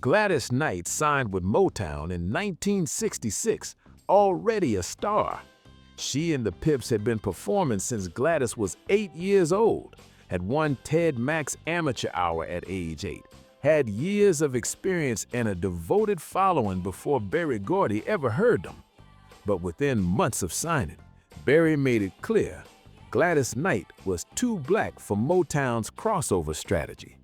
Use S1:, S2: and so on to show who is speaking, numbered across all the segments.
S1: Gladys Knight signed with Motown in 1966, already a star. She and the Pips had been performing since Gladys was 8 years old, had won Ted Mack's Amateur Hour at age 8, had years of experience and a devoted following before Berry Gordy ever heard them. But within months of signing, Berry made it clear Gladys Knight was too black for Motown's crossover strategy,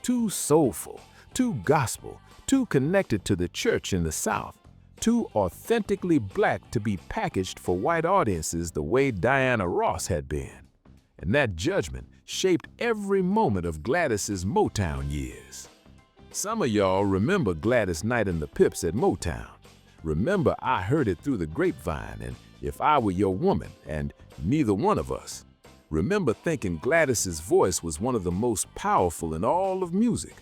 S1: too soulful, too gospel, too connected to the church in the South, too authentically black to be packaged for white audiences the way Diana Ross had been. And that judgment shaped every moment of Gladys's Motown years. Some of y'all remember Gladys Knight and the Pips at Motown. Remember I Heard It Through the Grapevine and If I Were Your Woman and Neither One of Us. Remember thinking Gladys's voice was one of the most powerful in all of music.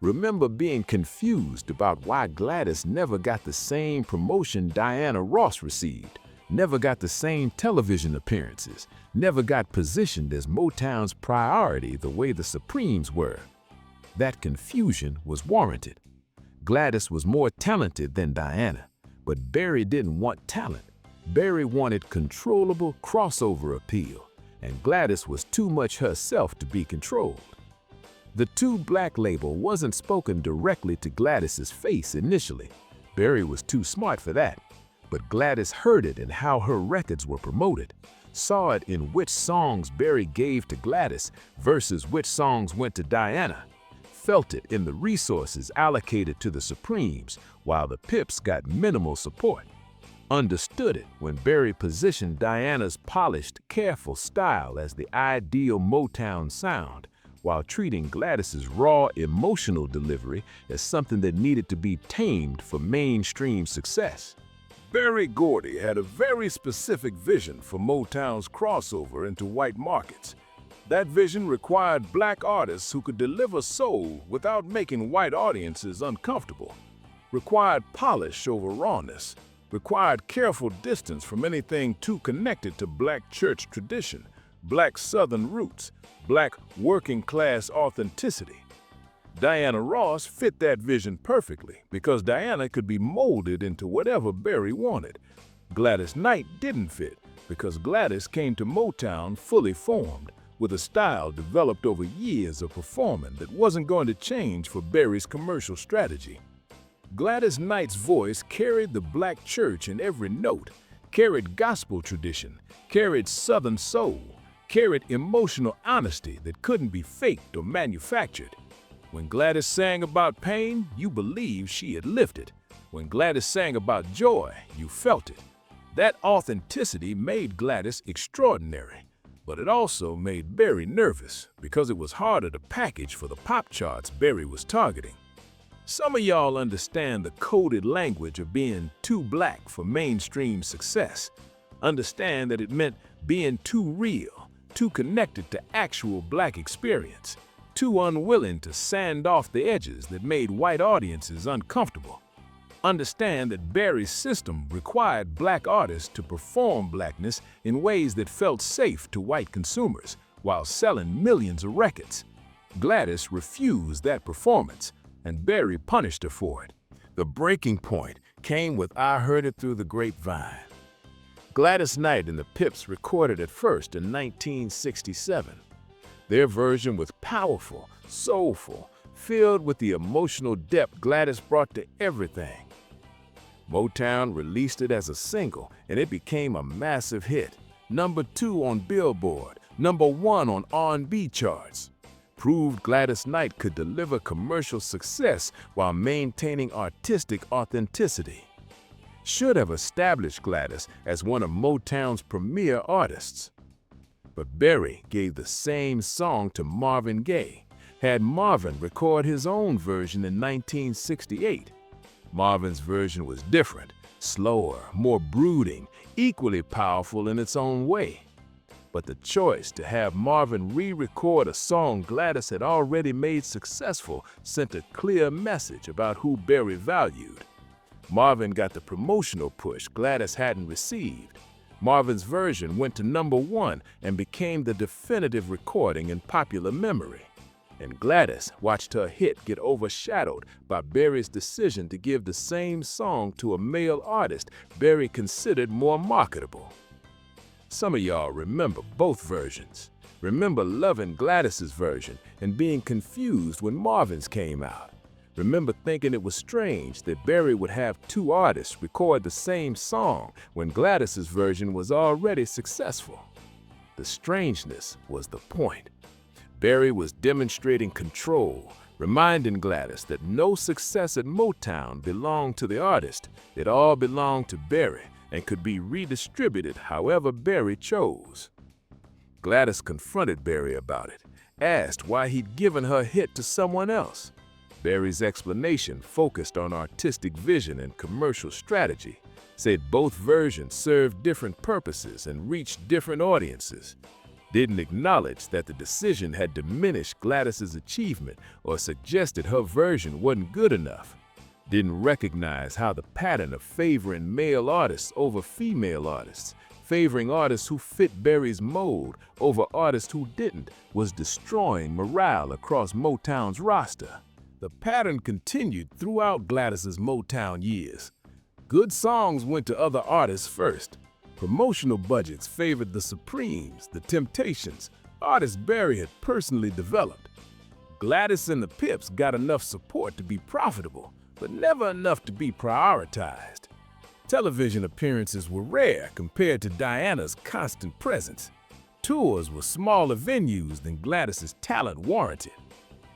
S1: Remember being confused about why Gladys never got the same promotion Diana Ross received, never got the same television appearances, never got positioned as Motown's priority the way the Supremes were. That confusion was warranted. Gladys was more talented than Diana, but Berry didn't want talent. Berry wanted controllable crossover appeal, and Gladys was too much herself to be controlled. The Too Black label wasn't spoken directly to Gladys's face initially. Berry was too smart for that. But Gladys heard it in how her records were promoted, saw it in which songs Berry gave to Gladys versus which songs went to Diana, felt it in the resources allocated to the Supremes while the Pips got minimal support, understood it when Berry positioned Diana's polished, careful style as the ideal Motown sound, while treating Gladys's raw emotional delivery as something that needed to be tamed for mainstream success. Berry Gordy had a very specific vision for Motown's crossover into white markets. That vision required black artists who could deliver soul without making white audiences uncomfortable, required polish over rawness, required careful distance from anything too connected to black church tradition, black Southern roots, black working-class authenticity. Diana Ross fit that vision perfectly because Diana could be molded into whatever Berry wanted. Gladys Knight didn't fit because Gladys came to Motown fully formed, with a style developed over years of performing that wasn't going to change for Berry's commercial strategy. Gladys Knight's voice carried the black church in every note, carried gospel tradition, carried Southern soul, carried emotional honesty that couldn't be faked or manufactured. When Gladys sang about pain, you believed she had lived it. When Gladys sang about joy, you felt it. That authenticity made Gladys extraordinary, but it also made Berry nervous because it was harder to package for the pop charts Berry was targeting. Some of y'all understand the coded language of being too black for mainstream success. Understand that it meant being too real, too connected to actual black experience, too unwilling to sand off the edges that made white audiences uncomfortable. Understand that Berry's system required black artists to perform blackness in ways that felt safe to white consumers while selling millions of records. Gladys refused that performance, and Berry punished her for it. The breaking point came with I Heard It Through the Grapevine. Gladys Knight and the Pips recorded it first in 1967. Their version was powerful, soulful, filled with the emotional depth Gladys brought to everything. Motown released it as a single, and it became a massive hit. #2 on Billboard, #1 on R&B charts. Proved Gladys Knight could deliver commercial success while maintaining artistic authenticity. Should have established Gladys as one of Motown's premier artists. But Berry gave the same song to Marvin Gaye, had Marvin record his own version in 1968. Marvin's version was different, slower, more brooding, equally powerful in its own way. But the choice to have Marvin re-record a song Gladys had already made successful sent a clear message about who Berry valued. Marvin got the promotional push Gladys hadn't received. Marvin's version went to #1 and became the definitive recording in popular memory. And Gladys watched her hit get overshadowed by Berry's decision to give the same song to a male artist Berry considered more marketable. Some of y'all remember both versions. Remember loving Gladys's version and being confused when Marvin's came out. Remember thinking it was strange that Berry would have two artists record the same song when Gladys's version was already successful. The strangeness was the point. Berry was demonstrating control, reminding Gladys that no success at Motown belonged to the artist. It all belonged to Berry and could be redistributed however Berry chose. Gladys confronted Berry about it, asked why he'd given her hit to someone else. Berry's explanation focused on artistic vision and commercial strategy, said both versions served different purposes and reached different audiences. Didn't acknowledge that the decision had diminished Gladys's achievement or suggested her version wasn't good enough. Didn't recognize how the pattern of favoring male artists over female artists, favoring artists who fit Berry's mold over artists who didn't, was destroying morale across Motown's roster. The pattern continued throughout Gladys's Motown years. Good songs went to other artists first. Promotional budgets favored the Supremes, the Temptations, artists Berry had personally developed. Gladys and the Pips got enough support to be profitable, but never enough to be prioritized. Television appearances were rare compared to Diana's constant presence. Tours were smaller venues than Gladys's talent warranted.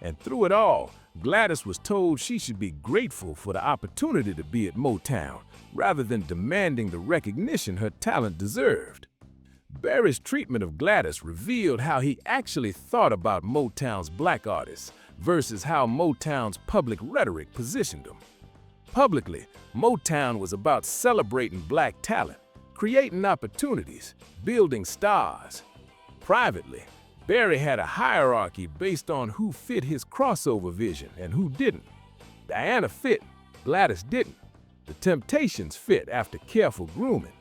S1: And through it all, Gladys was told she should be grateful for the opportunity to be at Motown, rather than demanding the recognition her talent deserved. Berry's treatment of Gladys revealed how he actually thought about Motown's black artists versus how Motown's public rhetoric positioned them. Publicly, Motown was about celebrating black talent, creating opportunities, building stars. Privately, Berry had a hierarchy based on who fit his crossover vision and who didn't. Diana fit, Gladys didn't. The Temptations fit after careful grooming.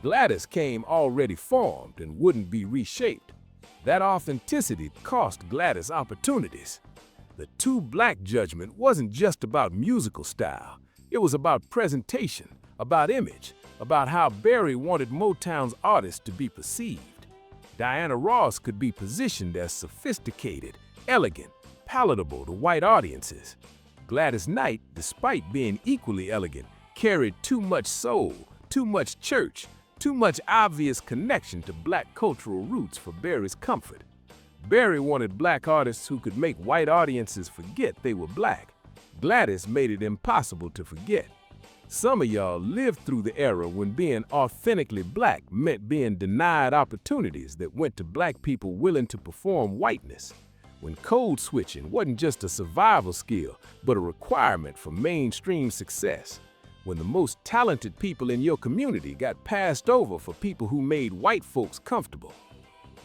S1: Gladys came already formed and wouldn't be reshaped. That authenticity cost Gladys opportunities. The two black judgment wasn't just about musical style. It was about presentation, about image, about how Berry wanted Motown's artists to be perceived. Diana Ross could be positioned as sophisticated, elegant, palatable to white audiences. Gladys Knight, despite being equally elegant, carried too much soul, too much church, too much obvious connection to black cultural roots for Berry's comfort. Berry wanted black artists who could make white audiences forget they were black. Gladys made it impossible to forget. Some of y'all lived through the era when being authentically black meant being denied opportunities that went to black people willing to perform whiteness. When code switching wasn't just a survival skill, but a requirement for mainstream success. When the most talented people in your community got passed over for people who made white folks comfortable.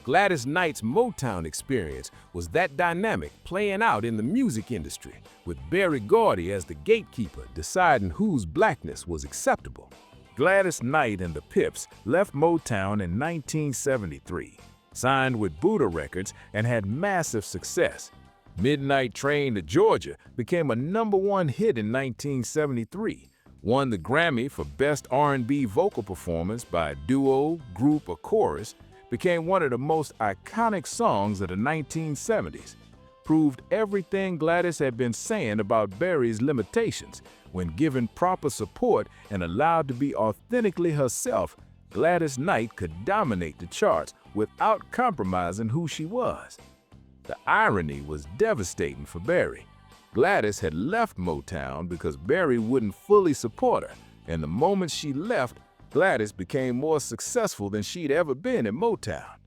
S1: Gladys Knight's Motown experience was that dynamic playing out in the music industry, with Berry Gordy as the gatekeeper deciding whose blackness was acceptable. Gladys Knight and the Pips left Motown in 1973, signed with Buddha Records, and had massive success. Midnight Train to Georgia became a #1 hit in 1973, won the Grammy for Best R&B Vocal Performance by a duo, group, or chorus, became one of the most iconic songs of the 1970s, proved everything Gladys had been saying about Berry's limitations. When given proper support and allowed to be authentically herself, Gladys Knight could dominate the charts without compromising who she was. The irony was devastating for Berry. Gladys had left Motown because Berry wouldn't fully support her, and the moment she left, Gladys became more successful than she'd ever been at Motown.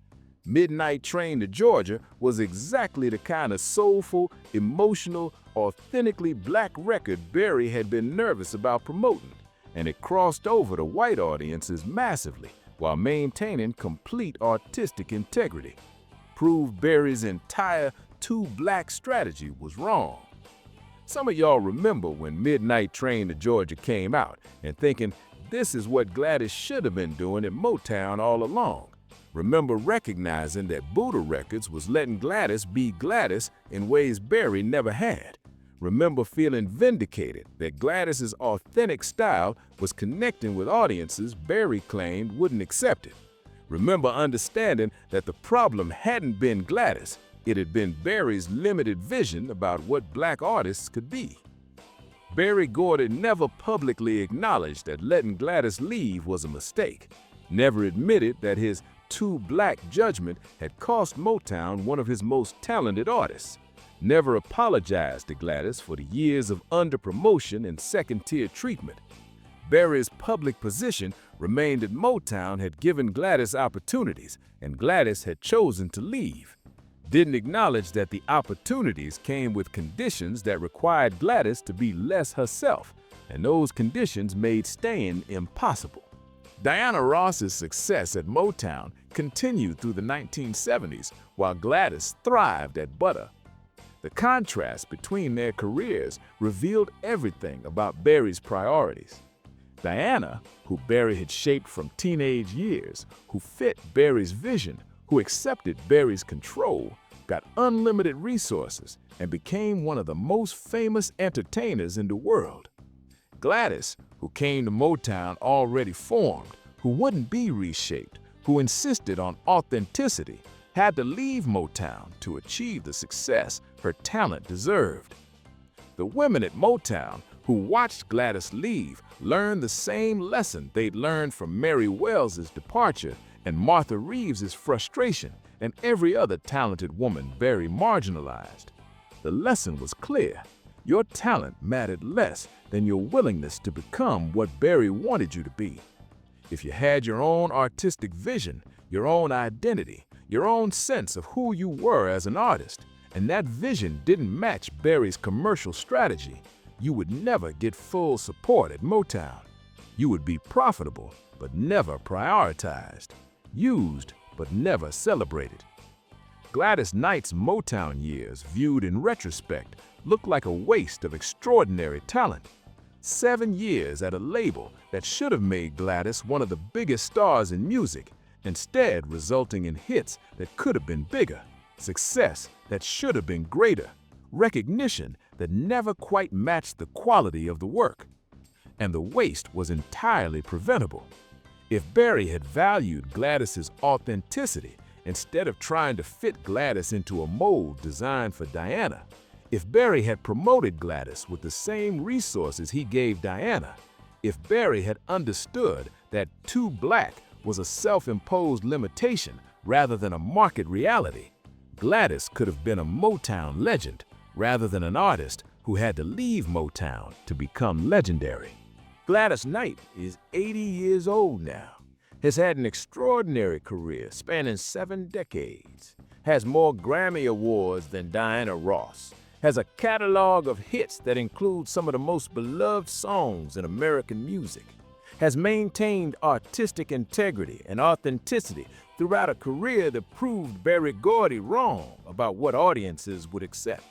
S1: Midnight Train to Georgia was exactly the kind of soulful, emotional, authentically black record Berry had been nervous about promoting, and it crossed over to white audiences massively while maintaining complete artistic integrity. Proved Berry's entire two-black strategy was wrong. Some of y'all remember when Midnight Train to Georgia came out and thinking, this is what Gladys should have been doing at Motown all along. Remember recognizing that Buddha Records was letting Gladys be Gladys in ways Berry never had. Remember feeling vindicated that Gladys's authentic style was connecting with audiences Berry claimed wouldn't accept it. Remember understanding that the problem hadn't been Gladys, it had been Berry's limited vision about what black artists could be. Berry Gordy never publicly acknowledged that letting Gladys leave was a mistake, never admitted that his too black judgment had cost Motown one of his most talented artists, never apologized to Gladys for the years of under-promotion and second-tier treatment. Berry's public position remained that Motown had given Gladys opportunities and Gladys had chosen to leave. Didn't acknowledge that the opportunities came with conditions that required Gladys to be less herself, and those conditions made staying impossible. Diana Ross's success at Motown continued through the 1970s while Gladys thrived at Butter. The contrast between their careers revealed everything about Berry's priorities. Diana, who Berry had shaped from teenage years, who fit Berry's vision, who accepted Berry's control, got unlimited resources, and became one of the most famous entertainers in the world. Gladys, who came to Motown already formed, who wouldn't be reshaped, who insisted on authenticity, had to leave Motown to achieve the success her talent deserved. The women at Motown who watched Gladys leave learned the same lesson they'd learned from Mary Wells's departure and Martha Reeves's frustration and every other talented woman Berry marginalized. The lesson was clear. Your talent mattered less than your willingness to become what Berry wanted you to be. If you had your own artistic vision, your own identity, your own sense of who you were as an artist, and that vision didn't match Berry's commercial strategy, you would never get full support at Motown. You would be profitable, but never prioritized, used, but never celebrated. Gladys Knight's Motown years, viewed in retrospect, looked like a waste of extraordinary talent. 7 years at a label that should have made Gladys one of the biggest stars in music, instead resulting in hits that could have been bigger, success that should have been greater, recognition that never quite matched the quality of the work. And the waste was entirely preventable. If Berry had valued Gladys's authenticity instead of trying to fit Gladys into a mold designed for Diana, if Berry had promoted Gladys with the same resources he gave Diana, if Berry had understood that too black was a self-imposed limitation rather than a market reality, Gladys could have been a Motown legend rather than an artist who had to leave Motown to become legendary. Gladys Knight is 80 years old now, has had an extraordinary career spanning 7 decades, has more Grammy Awards than Diana Ross, has a catalog of hits that include some of the most beloved songs in American music, has maintained artistic integrity and authenticity throughout a career that proved Berry Gordy wrong about what audiences would accept,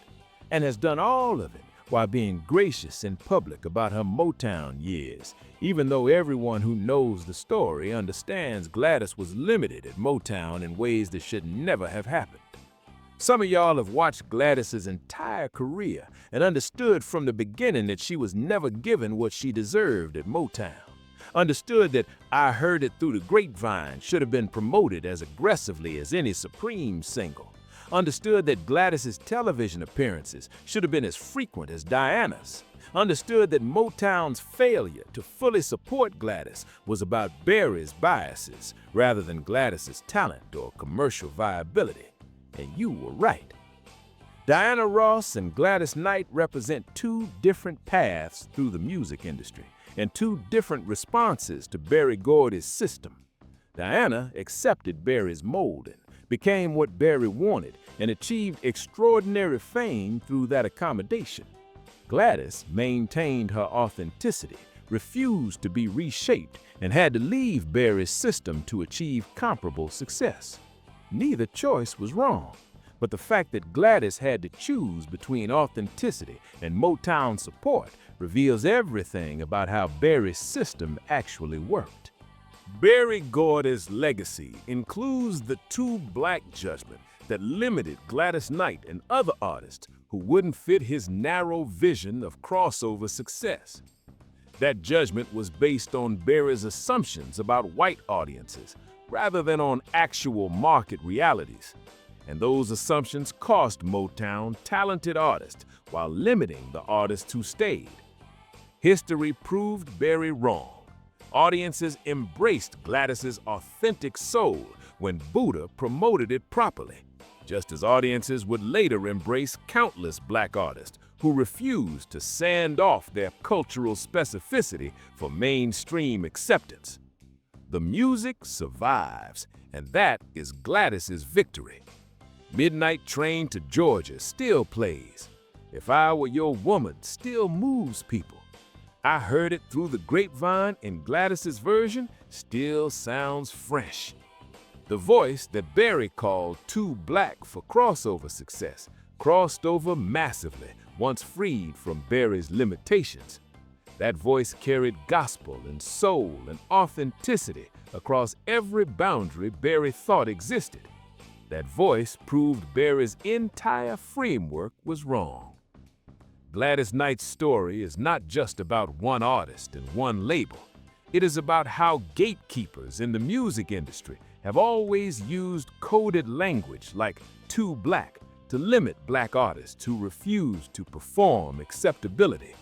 S1: and has done all of it while being gracious in public about her Motown years, even though everyone who knows the story understands Gladys was limited at Motown in ways that should never have happened. Some of y'all have watched Gladys's entire career and understood from the beginning that she was never given what she deserved at Motown. Understood that I Heard It Through the Grapevine should have been promoted as aggressively as any Supreme single. Understood that Gladys's television appearances should have been as frequent as Diana's. Understood that Motown's failure to fully support Gladys was about Berry's biases rather than Gladys's talent or commercial viability. And you were right. Diana Ross and Gladys Knight represent 2 different paths through the music industry and 2 different responses to Berry Gordy's system. Diana accepted Berry's molding, became what Berry wanted, and achieved extraordinary fame through that accommodation. Gladys maintained her authenticity, refused to be reshaped, and had to leave Berry's system to achieve comparable success. Neither choice was wrong, but the fact that Gladys had to choose between authenticity and Motown support reveals everything about how Berry's system actually worked. Berry Gordy's legacy includes the two black judgment that limited Gladys Knight and other artists who wouldn't fit his narrow vision of crossover success. That judgment was based on Berry's assumptions about white audiences rather than on actual market realities. And those assumptions cost Motown talented artists while limiting the artists who stayed. History proved Berry wrong. Audiences embraced Gladys's authentic soul when Buddha promoted it properly, just as audiences would later embrace countless black artists who refused to sand off their cultural specificity for mainstream acceptance. The music survives, and that is Gladys's victory. Midnight Train to Georgia still plays. If I Were Your Woman still moves people. I Heard It Through the Grapevine in Gladys's version still sounds fresh. The voice that Berry called too black for crossover success crossed over massively once freed from Berry's limitations. That voice carried gospel and soul and authenticity across every boundary Berry thought existed. That voice proved Berry's entire framework was wrong. Gladys Knight's story is not just about one artist and one label. It is about how gatekeepers in the music industry have always used coded language like too black to limit black artists who refuse to perform acceptability.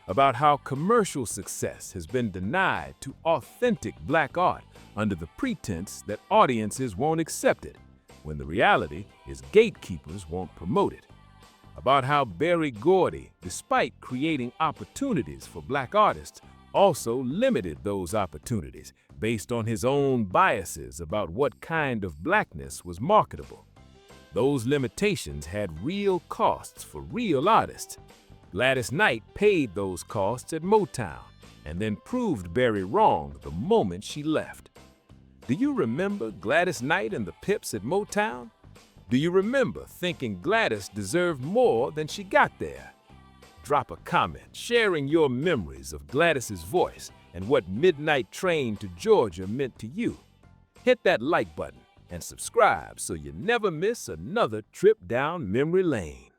S1: About how commercial success has been denied to authentic black art under the pretense that audiences won't accept it, when the reality is gatekeepers won't promote it. About how Berry Gordy, despite creating opportunities for black artists, also limited those opportunities based on his own biases about what kind of blackness was marketable. Those limitations had real costs for real artists. Gladys Knight paid those costs at Motown and then proved Berry wrong the moment she left. Do you remember Gladys Knight and the Pips at Motown? Do you remember thinking Gladys deserved more than she got there? Drop a comment sharing your memories of Gladys's voice and what Midnight Train to Georgia meant to you. Hit that like button and subscribe so you never miss another trip down memory lane.